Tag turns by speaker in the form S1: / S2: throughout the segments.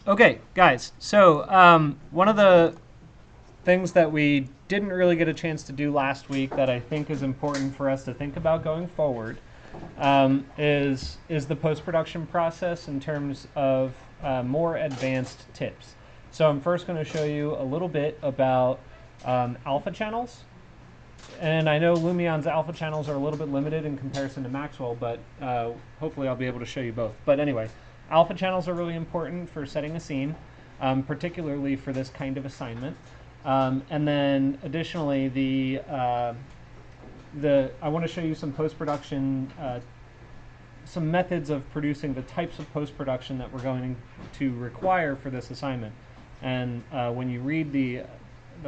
S1: Okay, guys, so one of the things that we didn't really get a chance to do last week that I think is important for us to think about going forward is the post-production process in terms of more advanced tips. So I'm first going to show you a little bit about alpha channels. And I know Lumion's alpha channels are a little bit limited in comparison to Maxwell, but hopefully I'll be able to show you both. But anyway, alpha channels are really important for setting a scene, particularly for this kind of assignment. And then additionally, I want to show you some post-production, some methods of producing the types of post-production that we're going to require for this assignment. And when you read the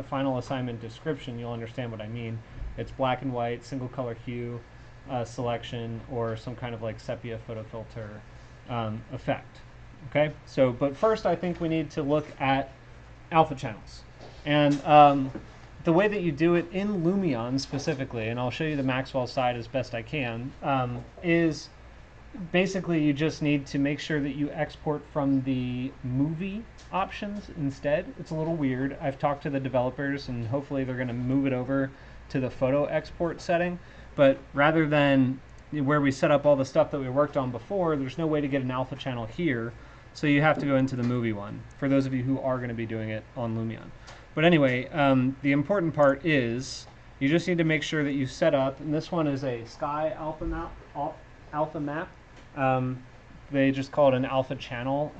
S1: final assignment description, you'll understand what I mean. It's black and white, single color hue selection, or some kind of like sepia photo filter effect. Okay, so but first I think we need to look at alpha channels. And the way that you do it in Lumion specifically, and I'll show you the Maxwell side as best I can, is basically you just need to make sure that you export from the movie options instead. It's a little weird. I've talked to the developers and hopefully they're going to move it over to the photo export setting, but rather than where we set up all the stuff that we worked on before, there's no way to get an alpha channel here, so you have to go into the movie one for those of you who are going to be doing it on Lumion. But anyway, the important part is you just need to make sure that you set up, and this one is a Sky alpha map. They just call it an alpha channel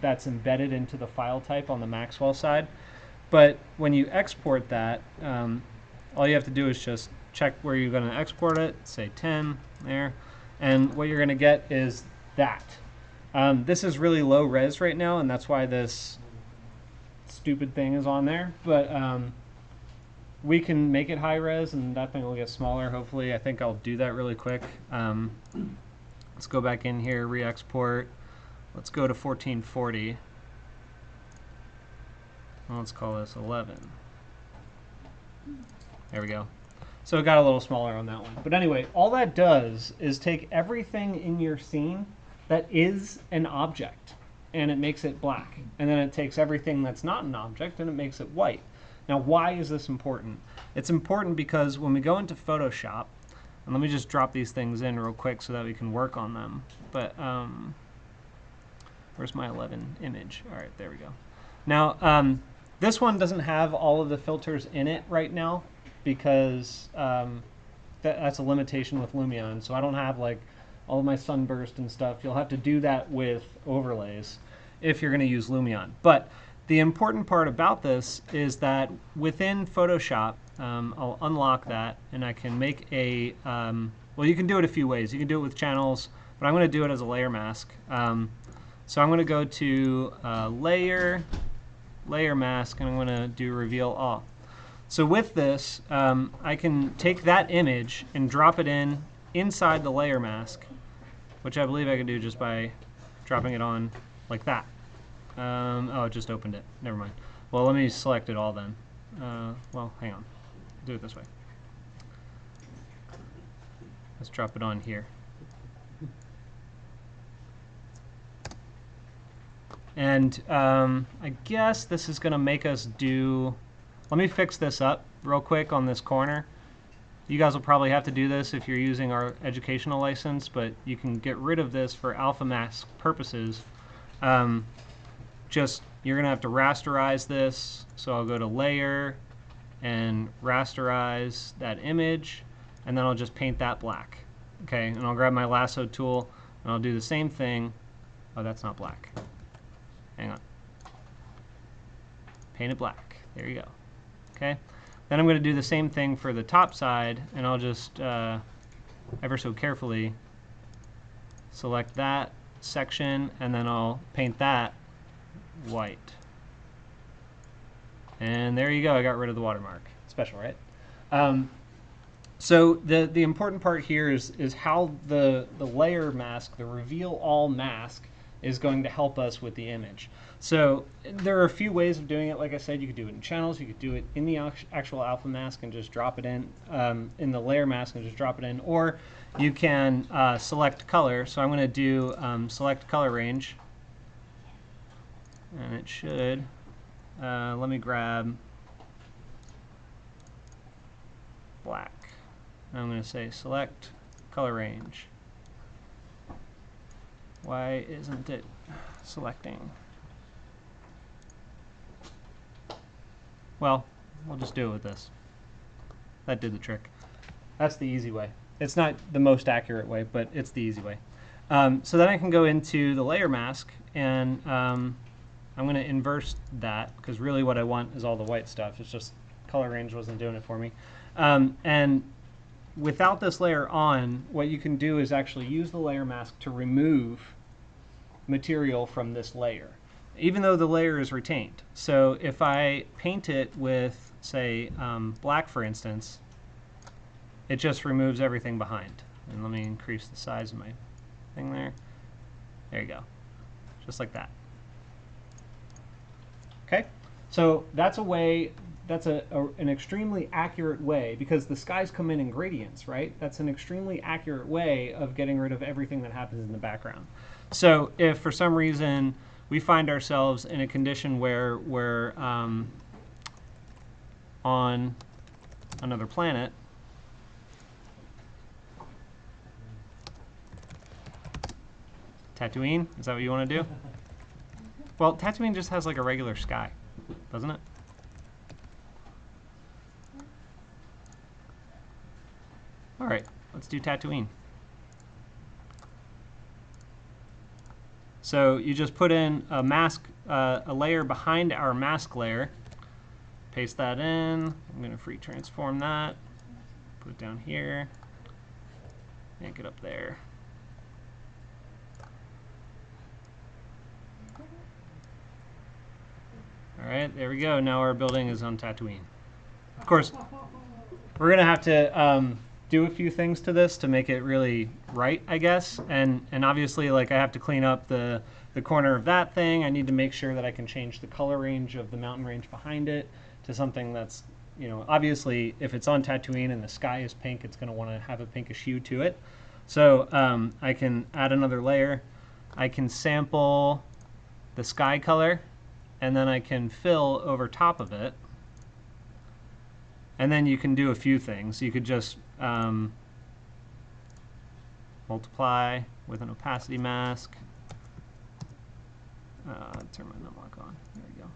S1: that's embedded into the file type on the Maxwell side. But when you export that, all you have to do is just check where you're going to export it, say 10 there, and what you're going to get is that. This is really low res right now, and that's why this stupid thing is on there, but we can make it high res and that thing will get smaller hopefully. I think I'll do that really quick. Let's go back in here, re-export. Let's go to 1440. Let's call this 11. There we go. So it got a little smaller on that one. But anyway, all that does is take everything in your scene that is an object and it makes it black. And then it takes everything that's not an object and it makes it white. Now, why is this important? It's important because when we go into Photoshop, and let me just drop these things in real quick so that we can work on them. But where's my 11 image? All right, there we go. Now, this one doesn't have all of the filters in it right now because that's a limitation with Lumion. So I don't have like all of my sunburst and stuff. You'll have to do that with overlays if you're going to use Lumion. But the important part about this is that within Photoshop, I'll unlock that and I can make a, well, you can do it a few ways. You can do it with channels, but I'm going to do it as a layer mask. So I'm going to go to layer mask, and I'm going to do reveal all. So with this, I can take that image and drop it inside the layer mask, which I believe I can do just by dropping it on like that. Oh, it just opened it. Never mind. Well, let me select it all then. Well, hang on. Do it this way. Let's drop it on here. And I guess this is going to make us do... Let me fix this up real quick on this corner. You guys will probably have to do this if you're using our educational license, but you can get rid of this for alpha mask purposes. You're going to have to rasterize this. So I'll go to layer and rasterize that image, and then I'll just paint that black. Okay, and I'll grab my lasso tool and I'll do the same thing. Oh, that's not black. Hang on. Paint it black. There you go. Okay. Then I'm going to do the same thing for the top side, and I'll just ever so carefully select that section, and then I'll paint that white. And there you go. I got rid of the watermark. Special, right? So the important part here is how the layer mask, the reveal all mask, is going to help us with the image. So there are a few ways of doing it. Like I said, you could do it in channels, you could do it in the actual alpha mask and just drop it in the layer mask and just drop it in, or you can select color. So I'm going to do select color range, And it should, let me grab black. I'm going to say select color range. Why isn't it selecting? Well, we'll just do it with this. That did the trick. That's the easy way. It's not the most accurate way, but it's the easy way. So then I can go into the layer mask, and I'm going to inverse that, because really what I want is all the white stuff. It's just color range wasn't doing it for me. And without this layer on, what you can do is actually use the layer mask to remove material from this layer, even though the layer is retained. So if I paint it with, say, black, for instance, it just removes everything behind. And let me increase the size of my thing there. There you go. Just like that. Okay? So that's a way, that's an extremely accurate way, because the skies come in gradients, right? That's an extremely accurate way of getting rid of everything that happens in the background. So if for some reason we find ourselves in a condition where we're on another planet, Tatooine, is that what you want to do? Well, Tatooine just has like a regular sky, doesn't it? All right, let's do Tatooine. So you just put in a mask, a layer behind our mask layer. Paste that in. I'm going to free transform that. Put it down here. Yank it up there. All right, there we go. Now our building is on Tatooine. Of course, we're going to have to do a few things to this to make it really right, I guess. And obviously, like, I have to clean up the corner of that thing. I need to make sure that I can change the color range of the mountain range behind it to something that's, you know, obviously, if it's on Tatooine and the sky is pink, it's going to want to have a pinkish hue to it. So I can add another layer. I can sample the sky color, and then I can fill over top of it. And then you can do a few things. You could just multiply with an opacity mask. Turn my numlock on. There we go.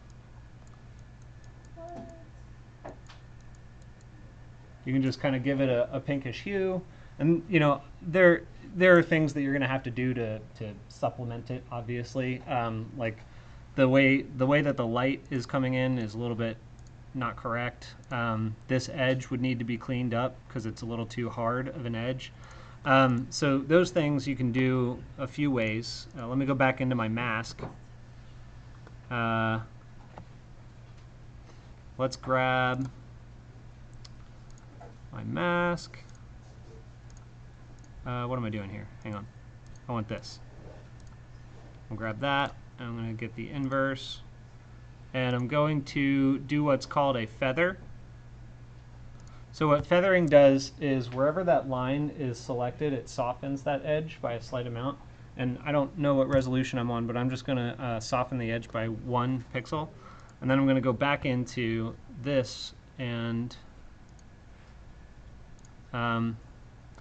S1: You can just kind of give it a pinkish hue. And, you know, there are things that you're going to have to do to supplement it, obviously. Like the way that the light is coming in is a little bit not correct. This edge would need to be cleaned up because it's a little too hard of an edge. So those things you can do a few ways. Let me go back into my mask. Let's grab my mask. What am I doing here? Hang on. I want this. I'll grab that. I'm going to get the inverse. And I'm going to do what's called a feather. So what feathering does is wherever that line is selected, it softens that edge by a slight amount. And I don't know what resolution I'm on, but I'm just going to soften the edge by 1 pixel. And then I'm going to go back into this, and I'm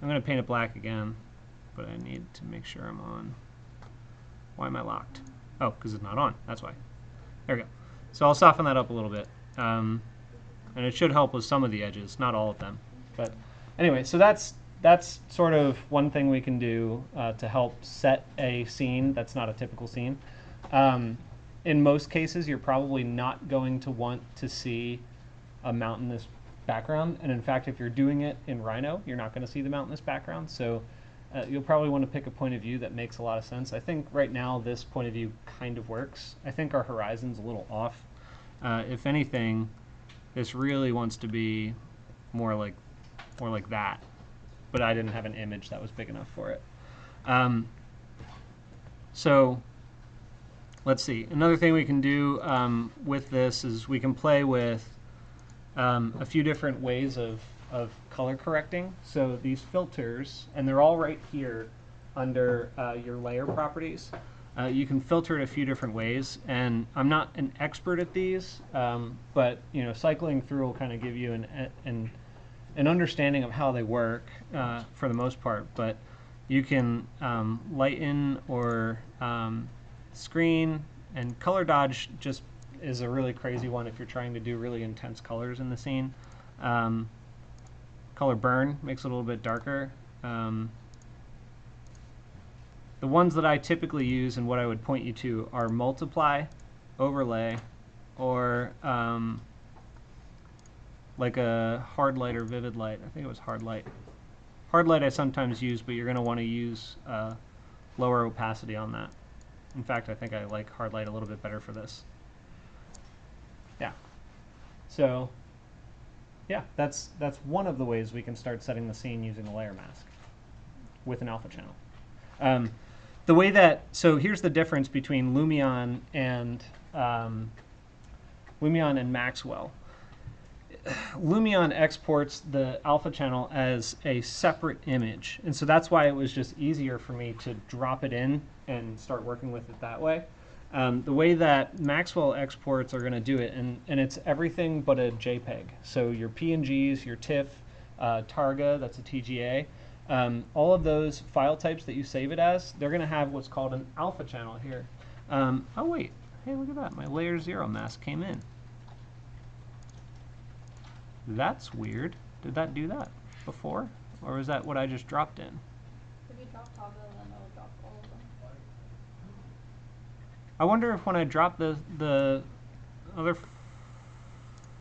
S1: going to paint it black again, but I need to make sure I'm on. Why am I locked? Oh, because it's not on. That's why. There we go. So I'll soften that up a little bit. And it should help with some of the edges, not all of them. But anyway, so that's sort of one thing we can do to help set a scene that's not a typical scene. In most cases, you're probably not going to want to see a mountainous background. And in fact, if you're doing it in Rhino, you're not going to see the mountainous background. So you'll probably want to pick a point of view that makes a lot of sense. I think right now this point of view kind of works. I think our horizon's a little off. If anything, this really wants to be more like that. But I didn't have an image that was big enough for it. So let's see. Another thing we can do with this is we can play with a few different ways of color correcting. So these filters, and they're all right here under your layer properties. You can filter it a few different ways, and I'm not an expert at these, but cycling through will kind of give you an understanding of how they work for the most part. But you can lighten or screen, and color dodge just is a really crazy one if you're trying to do really intense colors in the scene. Color burn makes it a little bit darker. The ones that I typically use and what I would point you to are multiply, overlay, or like a hard light or vivid light. I think it was hard light. Hard light I sometimes use, but you're going to want to use lower opacity on that. In fact, I think I like hard light a little bit better for this. Yeah. So, yeah, that's one of the ways we can start setting the scene using a layer mask with an alpha channel. The way that, so here's the difference between Lumion and Maxwell. Lumion exports the alpha channel as a separate image, and so that's why it was just easier for me to drop it in and start working with it that way. The way that Maxwell exports are going to do it, and it's everything but a JPEG. So your PNGs, your TIFF, Targa, that's a TGA, all of those file types that you save it as, they're going to have what's called an alpha channel here. Oh wait, hey, look at that, my layer 0 mask came in. That's weird. Did that do that before? Or was that what I just dropped in?
S2: If you drop toggle, then it'll drop all of them.
S1: I wonder if when I drop the other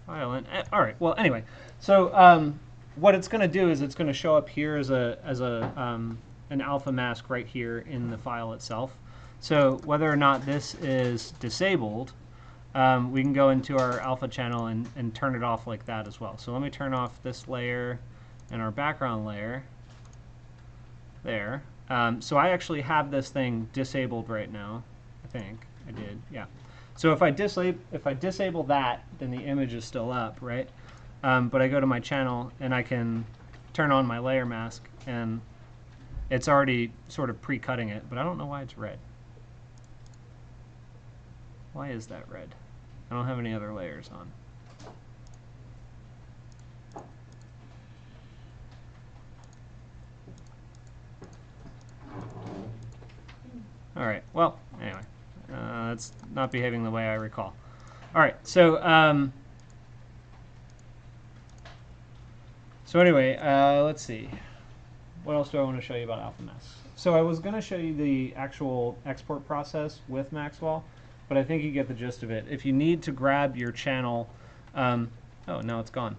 S1: file in. All right. Well, anyway, so what it's going to do is it's going to show up here as an alpha mask right here in the file itself. So whether or not this is disabled, we can go into our alpha channel and turn it off like that as well. So let me turn off this layer and our background layer there. So I actually have this thing disabled right now. I think I did, yeah. So if I disable that, then the image is still up, right? But I go to my channel and I can turn on my layer mask, and it's already sort of pre-cutting it, but I don't know why it's red. Why is that red? I don't have any other layers on. All right, well, anyway, it's not behaving the way I recall. All right, so anyway, let's see. What else do I want to show you about alpha masks? So I was going to show you the actual export process with Maxwell, but I think you get the gist of it. If you need to grab your channel, oh, now it's gone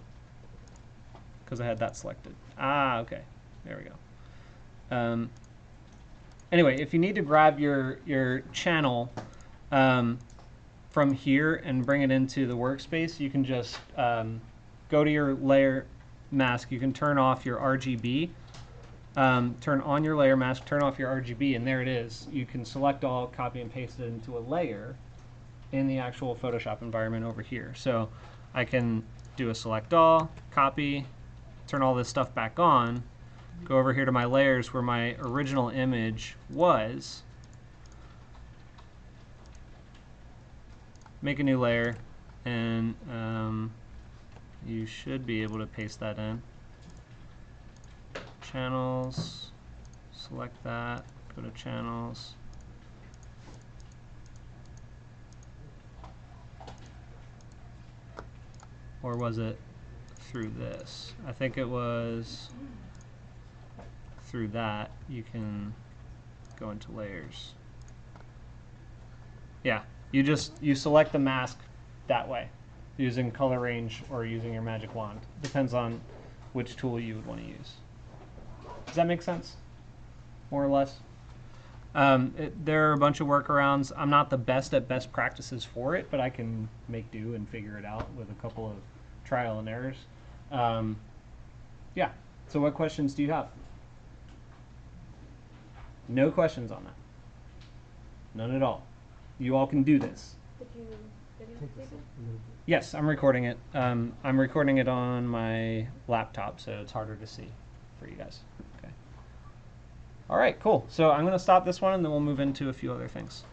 S1: because I had that selected. Ah, okay, there we go. Anyway, if you need to grab your channel from here and bring it into the workspace, you can just go to your layer mask. You can turn off your RGB, turn on your layer mask, turn off your RGB, and there it is. You can select all, copy and paste it into a layer in the actual Photoshop environment over here. So I can do a select all, copy, turn all this stuff back on, go over here to my layers where my original image was, make a new layer, and you should be able to paste that in. Channels, select that, go to channels. Or was it through this? I think it was through that. You can go into layers. Yeah, you select the mask that way, using color range or using your magic wand. Depends on which tool you would want to use. Does that make sense? More or less? There are a bunch of workarounds. I'm not the best at best practices for it, but I can make do and figure it out with a couple of trial and errors. Yeah, so what questions do you have? No questions on that. None at all. You all can do this.
S2: Did you videotape it?
S1: Yes, I'm recording it. I'm recording it on my laptop, so it's harder to see for you guys. Okay. All right, cool. So I'm going to stop this one, and then we'll move into a few other things.